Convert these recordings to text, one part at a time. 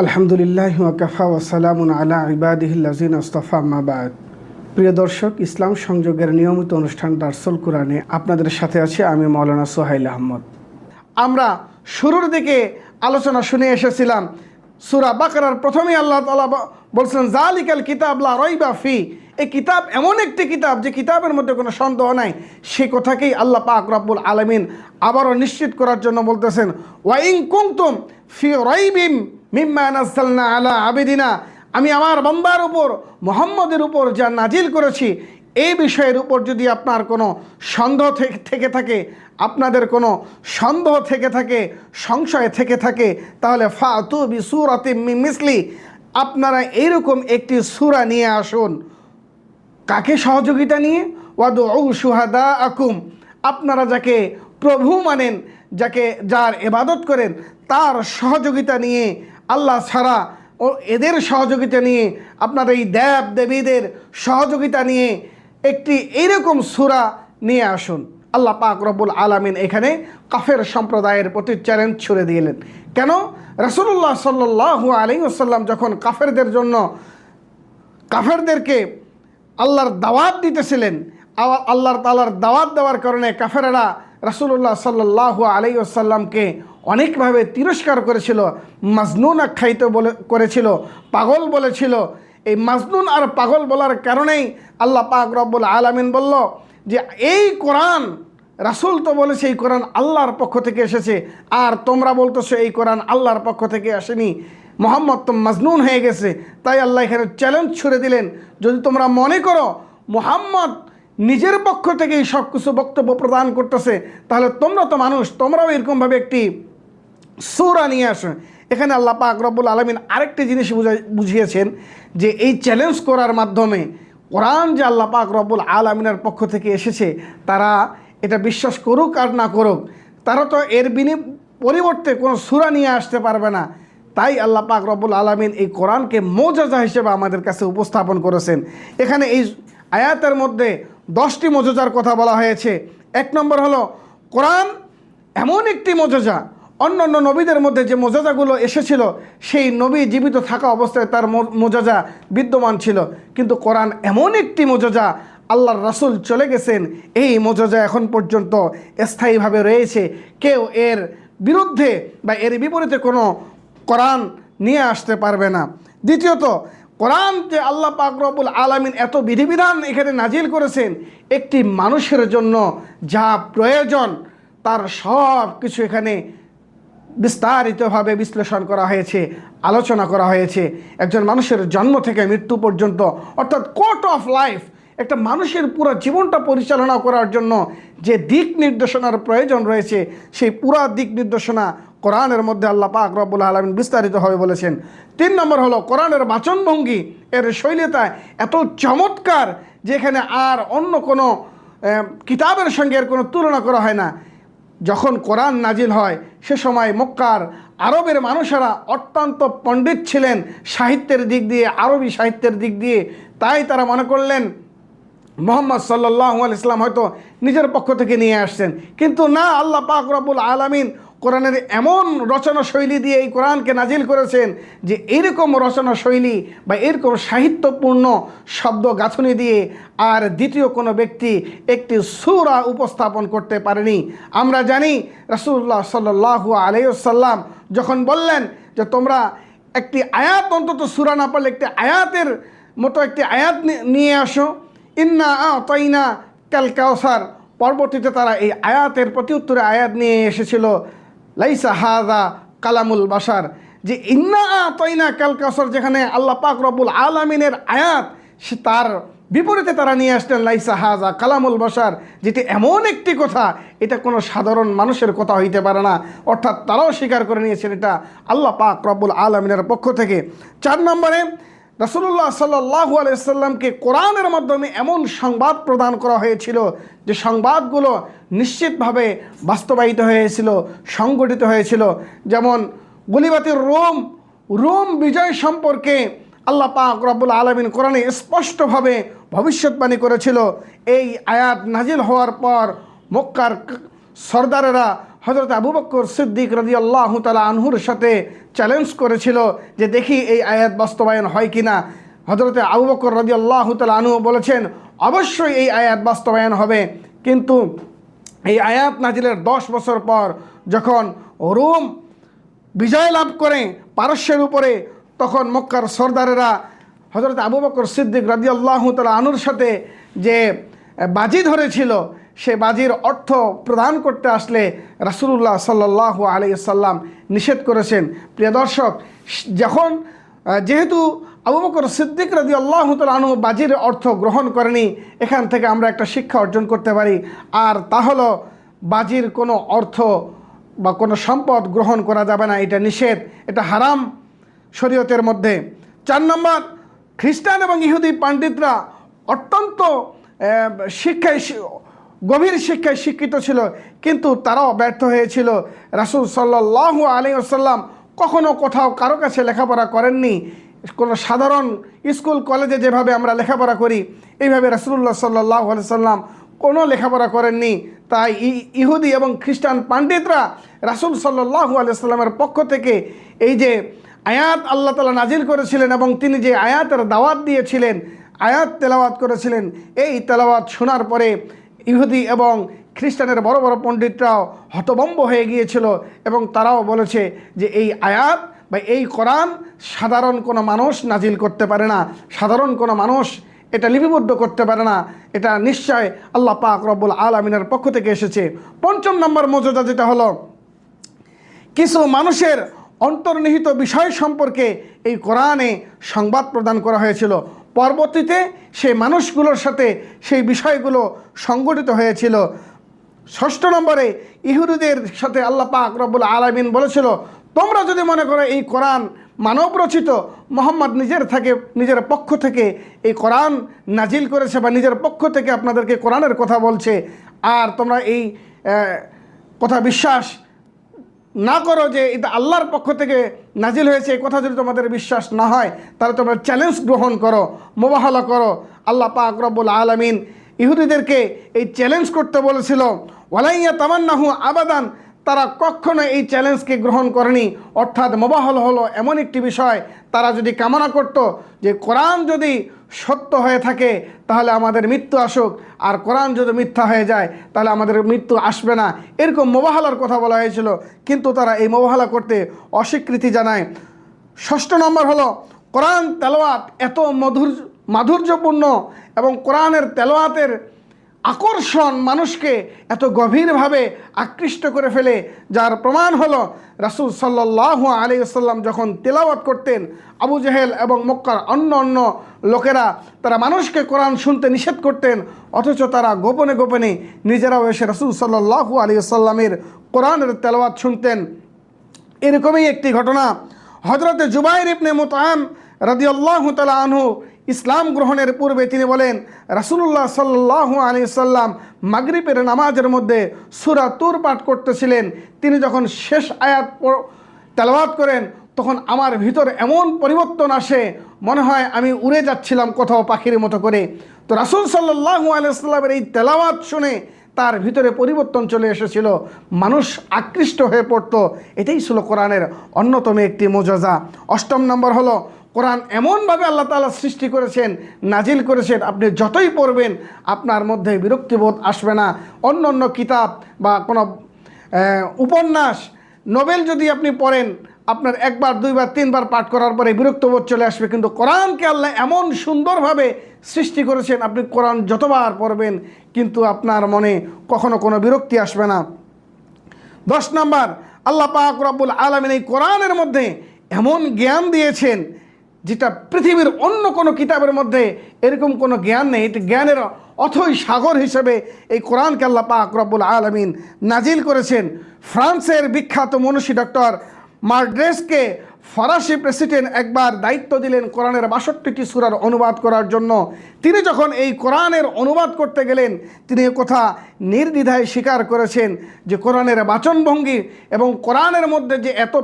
আলহামদুলিল্লাহি ওয়া কাফা ওয়া সালামুন আলা ইবাদিহিল্লাযিনা ইসতাফা আম্মা বা'দ। প্রিয় দর্শক, ইসলাম সংযোগের নিয়মিত অনুষ্ঠান দারসুল কোরআনে আপনাদের সাথে আছি আমি মাওলানা সোহাইল আহমদ। আমরা শুরুর দিকে আলোচনা শুনে এসেছিলাম সূরা বাকারার প্রথমেই আল্লাহ তাআলা বলছেন যালিকাল কিতাব লা রাইবা ফি। এই কিতাব এমন একটি কিতাব যে কিতাবের মধ্যে কোনো সন্দেহ নাই। সে কথাকেই আল্লাহ পাক রব্বুল আলামিন আবারও নিশ্চিত করার জন্য বলতেছেন ওয়া ইন কুনতুম ফি রাইবিম মিম্মা নাযালনা আলা আবিদিনা। আমি আমার বান্দার উপর মুহাম্মদের উপর যা নাজিল করেছি এই বিষয়ের উপর যদি আপনার কোনো সন্দেহ থেকে থাকে, আপনাদের কোনো সন্দেহ থেকে থাকে, সংশয় থেকে থাকে, তাহলে ফাতু বিসূরাতিম মিন মিসলি, আপনারা এইরকম একটি সূরা নিয়ে আসুন। কাকে সহযোগিতা নিয়ে? ওয়াদউ শুহাদাআকুম, আপনারা যাকে প্রভু মানেন, যার ইবাদত করেন তার সহযোগিতা নিয়ে, আল্লাহ ছাড়া ও এদের সহযোগিতা নিয়ে, আপনার এই দেব দেবীদের সহযোগিতা নিয়ে একটি এইরকম সূরা নিয়ে আসুন। আল্লাহ পাক রব্বুল আলামিন এখানে কাফের সম্প্রদায়ের প্রতি চ্যালেঞ্জ ছুড়ে দিলেন। কেন? রাসূলুল্লাহ সাল্লাল্লাহু আলাইহি ওয়াসাল্লাম যখন কাফেরদেরকে আল্লাহর দাওয়াত দিতেছিলেন, আল্লাহর তাআলার দাওয়াত দেওয়ার কারণে কাফেররা রাসূলুল্লাহ সাল্লাল্লাহু আলাইহি ওয়াসাল্লামকে অনেকভাবে তিরস্কার করেছিল, মাজনুন আখ্যায়িত করেছিল, পাগল বলেছিল। এই মাজনুন আর পাগল বলার কারণেই আল্লাহ পাক রব্বুল আলামিন বলল যে এই কোরআন, রাসূল তো বলেছে এই কোরআন আল্লাহর পক্ষ থেকে এসেছে, আর তোমরা বলতেছো এই কোরআন আল্লাহর পক্ষ থেকে আসেনি, মুহাম্মদ তো মাজনুন হয়ে গেছে। তাই আল্লাহ এখানে চ্যালেঞ্জ ছুড়ে দিলেন, যদি তোমরা মনে করো মুহাম্মদ নিজের পক্ষ থেকে এই সব কিছু বক্তব্য প্রদান করতেছে, তাহলে তোমরা তো মানুষ, তোমরাও এরকমভাবে একটি সূরা নিয়ে আসো। এখানে আল্লাহ পাক রব্বুল আলামিন আরেকটি জিনিস বুঝিয়েছেন যে এই চ্যালেঞ্জ করার মাধ্যমে কোরআন যে আল্লাহ পাক রব্বুল আলামিনের পক্ষ থেকে এসেছে, তারা এটা বিশ্বাস করুক আর না করুক, তারা তো এর পরিবর্তে কোনো সূরা নিয়ে আসতে পারবে না। তাই আল্লাহ পাক রব্বুল আলামিন এই কোরআনকে মুজিজা হিসেবে আমাদের কাছে উপস্থাপন করেছেন। এখানে এই আয়াতের মধ্যে 10টি মুজিজার কথা বলা হয়েছে। 1 নম্বর হলো কোরআন এমন একটি মুজিজা, অন্যান্য নবীদের মধ্যে যে মুজিজাগুলো এসেছিল সেই নবী জীবিত থাকা অবস্থায় তার মুজিজা বিদ্যমান ছিল, কিন্তু কোরআন এমন একটি মুজিজা, আল্লাহর রাসূল চলে গেছেন, এই মুজিজা এখন পর্যন্ত স্থায়ীভাবে রয়েছে। কেউ এর বিরুদ্ধে বা এর বিপরীতে কোনো কোরআন নিয়ে আসতে পারবে না। দ্বিতীয়ত, কোরআন যে আল্লাহ পাক রব্বুল আলামিন এত বিধিবিধান এখানে নাজিল করেছেন, একটি মানুষের জন্য যা প্রয়োজন তার সব কিছু এখানে বিস্তারিতভাবে বিশ্লেষণ করা হয়েছে, আলোচনা করা হয়েছে। একজন মানুষের জন্ম থেকে মৃত্যু পর্যন্ত, অর্থাৎ কোর্ট অফ লাইফ, একটা মানুষের পুরো জীবনটা পরিচালনা করার জন্য যে দিক নির্দেশনার প্রয়োজন রয়েছে, সেই পুরা দিক নির্দেশনা কোরআনের মধ্যে আল্লাহ পাক রব্বুল আলামিন বিস্তারিতভাবে বলেছেন। 3 নম্বর হলো কোরআনের বাচনভঙ্গি, এর শৈলীতা এত চমৎকার যেখানে আর অন্য কোনো কিতাবের সঙ্গে এর কোনো তুলনা করা হয় না। যখন কোরআন নাজিল হয় সে সময় মক্কার আরবের মানুষেরা অত্যন্ত পণ্ডিত ছিলেন সাহিত্যের দিক দিয়ে, আরবি সাহিত্যের দিক দিয়ে। তাই তারা মনে করলেন মুহাম্মদ সাল্লাল্লাহু আলাইহি ওয়াসাল্লাম হয়তো নিজের পক্ষ থেকে নিয়ে আসছেন, কিন্তু না, আল্লাহ পাক রব্বুল আলামিন কোরআনের এমন রচনা শৈলী দিয়ে এই কোরআনকে নাজিল করেছেন যে এরকম রচনা শৈলী বা এরকম সাহিত্যপূর্ণ শব্দ গাঁথনি দিয়ে আর দ্বিতীয় কোনো ব্যক্তি একটি সূরা উপস্থাপন করতে পারেনি। আমরা জানি রাসূলুল্লাহ সাল্লাল্লাহু আলাইহি ওয়াসাল্লাম যখন বললেন যে তোমরা একটি আয়াত, অন্তত সূরা না পারলে একটি আয়াতের মতো একটি আয়াত নিয়ে আসো, ইন্না আ'তাইনা কাল কাউসার, পরবর্তীতে তারা এই আয়াতের প্রতি উত্তরে আয়াত নিয়ে এসেছিল লাইসা হাযা কালামুল বাশার, যে ইন্না আ'তাইনা কাল কাউসার, যেখানে আল্লাহ পাক রব্বুল আলামিনের আয়াত, সে তার বিপরীতে তারা নিয়ে আসলেন লাইসা হাযা কালামুল বাশার, যেটি এমন একটি কথা এটা কোনো সাধারণ মানুষের কথা হইতে পারে না। অর্থাৎ তারাও স্বীকার করে নিয়েছেন এটা আল্লাহ পাক রব্বুল আলামিনের পক্ষ থেকে। 4 নম্বরে রাসূলুল্লাহ সাল্লাল্লাহু আলাইহি ওয়াসাল্লামকে কোরআনের মাধ্যমে এমন সংবাদ প্রদান করা হয়েছিল যে সংবাদগুলো নিশ্চিতভাবে বাস্তবায়িত হয়েছিল, সংগঠিত হয়েছিল। যেমন গুলিবাতির রোম বিজয় সম্পর্কে আল্লাহ পাক রব্বুল আলামিন কোরআনে স্পষ্টভাবে ভবিষ্যৎবাণী করেছিল। এই আয়াত নাজিল হওয়ার পর মক্কার সর্দারেরা হযরত আবু বকর সিদ্দিক রাদিয়াল্লাহু তাআলা আনহুর সাথে চ্যালেঞ্জ করেছিল যে দেখি এই আয়াত বাস্তবায়ন হয় কিনা। হযরত আবু বকর রাদিয়াল্লাহু তাআলা আনহু বলেছেন অবশ্যই এই আয়াত বাস্তবায়ন হবে। কিন্তু এই আয়াত নাজিলের 10 বছর পর যখন রোম বিজয় লাভ করে পারস্যের উপরে, তখন মক্কার সর্দারেরা হযরত আবু বকর সিদ্দিক রাদিয়াল্লাহু তাআলা আনহুর সাথে যে বাজি ধরেছিল, সে বাজির অর্থ প্রদান করতে আসলে রাসূলুল্লাহ সাল্লাল্লাহু আলাইহি সাল্লাম নিষেধ করেছেন। প্রিয় দর্শক, যখন যেহেতু আবু বকর সিদ্দিক রাদিয়াল্লাহু তাআলা আনহু বাজির অর্থ গ্রহণ করেনি, এখান থেকে আমরা একটা শিক্ষা অর্জন করতে পারি, আর তা হলো বাজির কোনো অর্থ বা কোনো সম্পদ গ্রহণ করা যাবে না, এটা নিষেধ, এটা হারাম শরীয়তের মধ্যে। 4 নম্বর, খ্রিস্টান এবং ইহুদি পণ্ডিতরা অত্যন্ত গভীর শিক্ষায় শিক্ষিত ছিল, কিন্তু তারাও ব্যর্থ হয়েছিল। রাসূল সাল্লাল্লাহু আলাইহি ওয়াসাল্লাম কখনো কোথাও কারো কাছে লেখাপড়া করেননি। কোনো সাধারণ স্কুল কলেজে যেভাবে আমরা লেখাপড়া করি, এইভাবে রাসূলুল্লাহ সাল্লাল্লাহু আলাইহি ওয়াসাল্লাম কোনো লেখাপড়া করেননি। তাই ইহুদি এবং খ্রিস্টান পণ্ডিতরা রাসূল সাল্লাল্লাহু আলাইহি ওয়াসাল্লামের পক্ষ থেকে এই যে আয়াত আল্লাহ তাআলা নাজিল করেছিলেন এবং তিনি যে আয়াতের দাওয়াত দিয়েছিলেন, আয়াত তেলাওয়াত করেছিলেন, এই তেলাওয়াত শোনার পরে ইহুদি এবং খ্রিস্টানের বড় বড় পণ্ডিতরাও হতভম্ব হয়ে গিয়েছিল এবং তারাও বলেছে যে এই আয়াত বা এই কোরআন সাধারণ কোনো মানুষ নাজিল করতে পারে না, সাধারণ কোনো মানুষ এটা লিপিবদ্ধ করতে পারে না, এটা নিশ্চয় আল্লাহ পাক রব্বুল আলামিনের পক্ষ থেকে এসেছে। 5 নম্বর মর্যাদা যেটা হলো, কিছু মানুষের অন্তর্নিহিত বিষয় সম্পর্কে এই কোরআনে সংবাদ প্রদান করা হয়েছিল, পরবর্তীতে সেই মানুষগুলোর সাথে সেই বিষয়গুলো সংগঠিত হয়েছিল। 6 নম্বরে, ইহুদিদের সাথে আল্লাহ পাক রব্বুল আলামিন বলেছিল, তোমরা যদি মনে করো এই কোরআন মানব রচিত, মুহাম্মদ নিজের পক্ষ থেকে এই কোরআন নাজিল করেছে বা নিজের পক্ষ থেকে আপনাদেরকে কোরআনের কথা বলছে, আর তোমরা এই কথা বিশ্বাস না করো যে এটা আল্লাহর পক্ষ থেকে নাজিল হয়েছে, এই কথা যদি তোমাদের বিশ্বাস না হয়, তাহলে তোমরা চ্যালেঞ্জ গ্রহণ করো, মোবাহলা করো। আল্লাহ পাক রব্বুল আলামিন ইহুদিদেরকে এই চ্যালেঞ্জ করতে বলেছিল, ওয়ালাইয়া তামান্নাহু আবাদান, তারা কখনো এই চ্যালেঞ্জকে গ্রহণ করেনি। অর্থাৎ মোবাহল হলো এমন একটি বিষয়, তারা যদি কামনা করত যে কোরআন যদি সত্য হয়ে থাকে তাহলে আমাদের মৃত্যু আসুক, আর কোরআন যদি মিথ্যা হয়ে যায় তাহলে আমাদের মৃত্যু আসবে না, এরকম মোবাহলার কথা বলা হয়েছিল, কিন্তু তারা এই মোবাহলা করতে অস্বীকৃতি জানায়। 6 নম্বর হলো, কোরআন তেলাওয়াত এত মাধুর্যপূর্ণ এবং কোরআনের তেলাওয়াতের আকর্ষণ মানুষকে এত গভীরভাবে আকৃষ্ট করে ফেলে, যার প্রমাণ হলো রাসূল সাল্লাল্লাহু আলাইহি ওয়াসাল্লাম যখন তেলাওয়াত করতেন, আবু জেহেল এবং মক্কার অন্য লোকেরা তারা মানুষকে কোরআন শুনতে নিষেধ করতেন, অথচ তারা গোপনে গোপনে নিজেরাও এসে রাসূল সাল্লাল্লাহু আলাইহি ওয়াসাল্লামের কোরআনের তেলাওয়াত শুনতেন। এরকমই একটি ঘটনা, হযরতে জুবাইর ইবনে মুতআম রাদিয়াল্লাহু তাআলা আনহু ইসলাম গ্রহণের পূর্বে তিনি বলেন, রাসূলুল্লাহ সাল্লাল্লাহু আলাইহি সাল্লাম মাগরিবের নামাজের মধ্যে সূরা তুর পাঠ করতেছিলেন, তিনি যখন শেষ আয়াত তেলাওয়াত করেন তখন আমার ভিতর এমন পরিবর্তন আসে, মনে হয় আমি উড়ে যাচ্ছিলাম কোথাও পাখির মতো করে। তো রাসূল সাল্লাল্লাহু আলাইহি সাল্লামের এই তেলাওয়াত শুনে তার ভিতরে পরিবর্তন চলে এসেছিল, মানুষ আকৃষ্ট হয়ে পড়তো। এটাই ছিল কোরআনের অন্যতম একটি মুজিজা। 8 নম্বর হলো, কোরআন এমনভাবে আল্লাহ তাআলা সৃষ্টি করেছেন, নাজিল করেছেন, আপনি যতই পড়বেন আপনার মধ্যে বিরক্তিবোধ আসবে না। অন্য কিতাব বা কোনো উপন্যাস, নোবেল যদি আপনি পড়েন, আপনার 1 বার 2 বার 3 বার পাঠ করার পরে বিরক্তবোধ চলে আসবে, কিন্তু কোরআনকে আল্লাহ এমন সুন্দরভাবে সৃষ্টি করেছেন, আপনি কোরআন যতবার পড়বেন কিন্তু আপনার মনে কখনো কোনো বিরক্তি আসবে না। 10 নম্বর, আল্লাহ পাক রব্বুল আলামিন এই কোরআনের মধ্যে এমন জ্ঞান দিয়েছেন যেটা পৃথিবীর অন্য কোনো কিতাবের মধ্যে এরকম কোনো জ্ঞান নেই। এটি জ্ঞানের অথই সাগর হিসেবে এই কোরআনকে আল্লাহ পাক রব্বুল আলামিন নাজিল করেছেন। ফ্রান্সের বিখ্যাত মনীষী ডক্টর মার্ড্রেসকে ফরাসি প্রেসিডেন্ট একবার দায়িত্ব দিলেন কোরআনের 62টি সূরার অনুবাদ করার জন্য। তিনি যখন এই কোরআনের অনুবাদ করতে গেলেন, তিনি কথা নির্দ্বিধায় স্বীকার করেছেন যে কোরআনের বাচনভঙ্গি এবং কোরআনের মধ্যে যে এত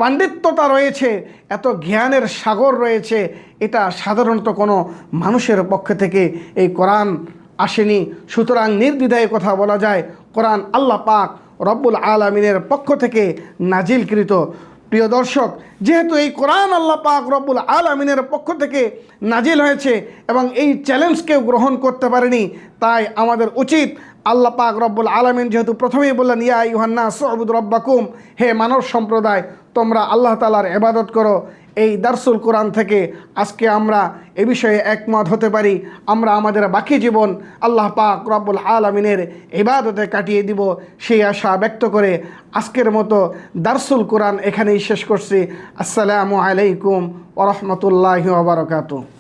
পাণ্ডিত্যতা রয়েছে, এত জ্ঞানের সাগর রয়েছে, এটা সাধারণত কোনো মানুষের পক্ষ থেকে এই কোরআন আসেনি। সুতরাং নির্দ্বিধায় কথা বলা যায় কোরআন আল্লাহ পাক রব্বুল আলামিনের পক্ষ থেকে নাজিলকৃত। প্রিয় দর্শক, যেহেতু এই কোরআন আল্লাহ পাক রব্বুল আলামিনের পক্ষ থেকে নাজিল হয়েছে এবং এই চ্যালেঞ্জকেও গ্রহণ করতে পারেনি, তাই আমাদের উচিত আল্লাহ পাক রব্বুল আলামিন যেহেতু প্রথমেই বললেন ইয়া আইয়ুহান নাস উবুদু রাব্বাকুম, হে মানব সম্প্রদায় তোমরা আল্লাহ তাআলার ইবাদত করো, এই দারসুল কোরআন থেকে আজকে আমরা এ বিষয়ে একমত হতে পারি। আমরা আমাদের বাকি জীবন আল্লাহ পাক রব্বুল আলামিনের ইবাদতে কাটিয়ে দিব, সেই আশা ব্যক্ত করে আজকের মতো দারসুল কোরআন এখানেই শেষ করছি। আসসালামু আলাইকুম ওয়া রাহমাতুল্লাহি ওয়া বারাকাতুহু।